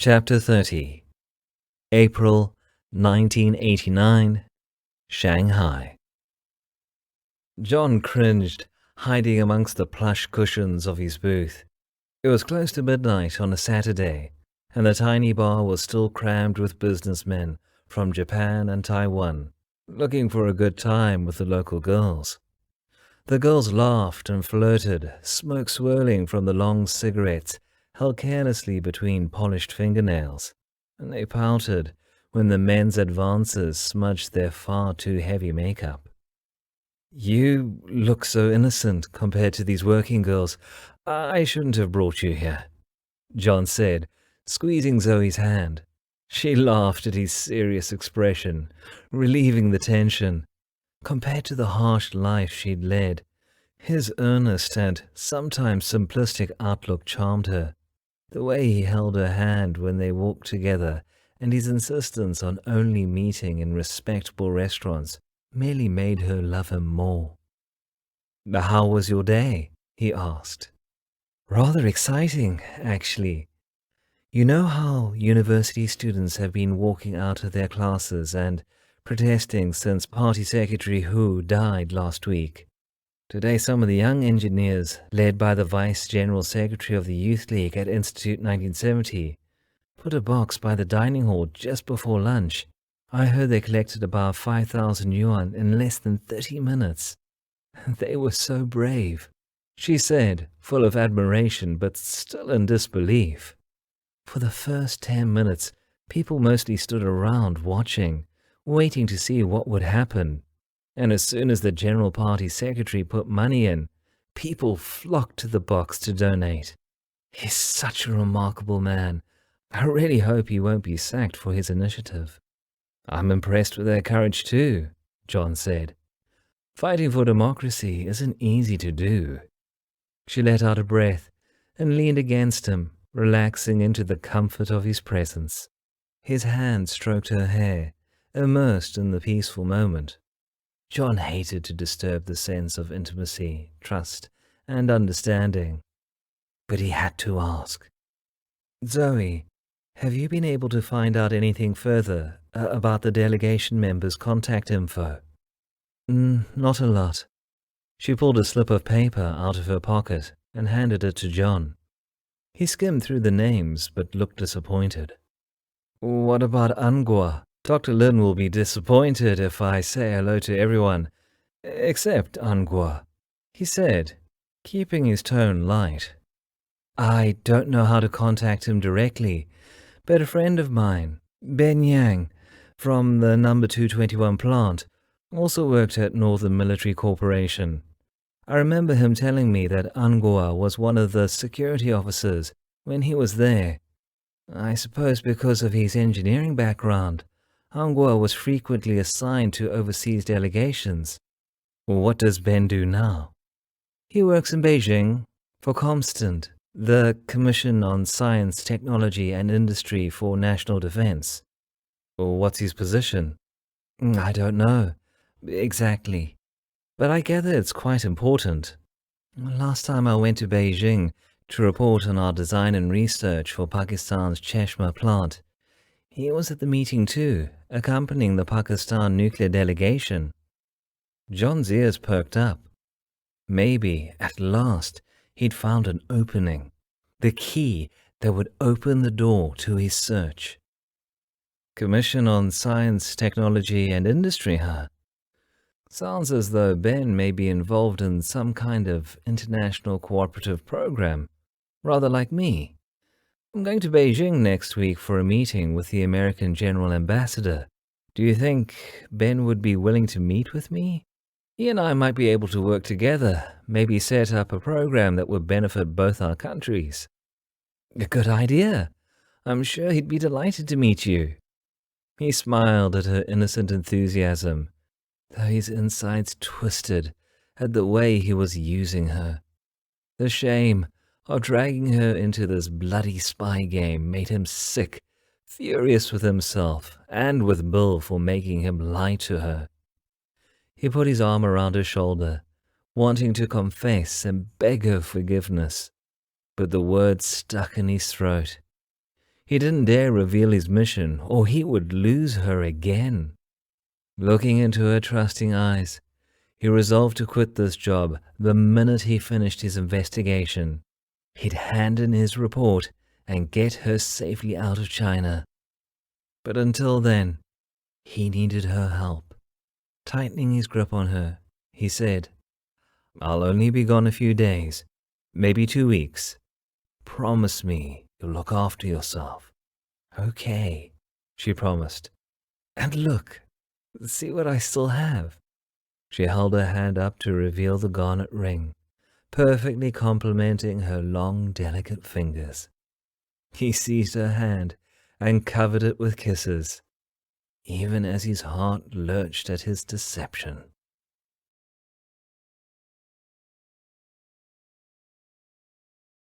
Chapter 30 April 1989 Shanghai. John cringed, hiding amongst the plush cushions of his booth. It was close to midnight on a Saturday, and the tiny bar was still crammed with businessmen from Japan and Taiwan, looking for a good time with the local girls. The girls laughed and flirted, smoke swirling from the long cigarettes held carelessly between polished fingernails, and they pouted when the men's advances smudged their far too heavy makeup. "You look so innocent compared to these working girls. I shouldn't have brought you here," John said, squeezing Zoe's hand. She laughed at his serious expression, relieving the tension. Compared to the harsh life she'd led, his earnest and sometimes simplistic outlook charmed her. The way he held her hand when they walked together and his insistence on only meeting in respectable restaurants merely made her love him more. "How was your day?" he asked. "Rather exciting, actually. You know how university students have been walking out of their classes and protesting since Party Secretary Hu died last week. Today some of the young engineers, led by the Vice General Secretary of the Youth League at Institute 1970, put a box by the dining hall just before lunch. I heard they collected about 5,000 yuan in less than 30 minutes. They were so brave," she said, full of admiration but still in disbelief. For the first 10 minutes, people mostly stood around watching, waiting to see what would happen. And as soon as the General Party Secretary put money in, people flocked to the box to donate. He's such a remarkable man. I really hope he won't be sacked for his initiative. "I'm impressed with their courage too," John said. "Fighting for democracy isn't easy to do." She let out a breath and leaned against him, relaxing into the comfort of his presence. His hand stroked her hair, immersed in the peaceful moment. John hated to disturb the sense of intimacy, trust, and understanding, but he had to ask. "Zoe, have you been able to find out anything further about the delegation members' contact info?" Not a lot." She pulled a slip of paper out of her pocket and handed it to John. He skimmed through the names but looked disappointed. "What about Angua? Dr. Lin will be disappointed if I say hello to everyone, except Angua," he said, keeping his tone light. "I don't know how to contact him directly, but a friend of mine, Ben Yang, from the number 221 plant, also worked at Northern Military Corporation. I remember him telling me that Angua was one of the security officers when he was there. I suppose because of his engineering background, Angua was frequently assigned to overseas delegations." "What does Ben do now?" "He works in Beijing for Comstant, the Commission on Science, Technology and Industry for National Defense." "What's his position?" "I don't know exactly, but I gather it's quite important. Last time I went to Beijing to report on our design and research for Pakistan's Cheshma plant, he was at the meeting too, accompanying the Pakistan nuclear delegation." John's ears perked up. Maybe, at last, he'd found an opening, the key that would open the door to his search. Commission on Science, Technology and Industry, huh? Sounds as though Ben may be involved in some kind of international cooperative program, rather like me. I'm going to Beijing next week for a meeting with the American General Ambassador. Do you think Ben would be willing to meet with me? He and I might be able to work together, maybe set up a program that would benefit both our countries." "A good idea. I'm sure he'd be delighted to meet you." He smiled at her innocent enthusiasm, though his insides twisted at the way he was using her. The shame of dragging her into this bloody spy game made him sick, furious with himself and with Bill for making him lie to her. He put his arm around her shoulder, wanting to confess and beg her forgiveness, but the words stuck in his throat. He didn't dare reveal his mission, or he would lose her again. Looking into her trusting eyes, he resolved to quit this job the minute he finished his investigation. He'd hand in his report and get her safely out of China. But until then, he needed her help. Tightening his grip on her, he said, "I'll only be gone a few days, maybe 2 weeks. Promise me you'll look after yourself." "Okay," she promised. "And look, see what I still have." She held her hand up to reveal the garnet ring, perfectly complementing her long, delicate fingers. He seized her hand and covered it with kisses, even as his heart lurched at his deception.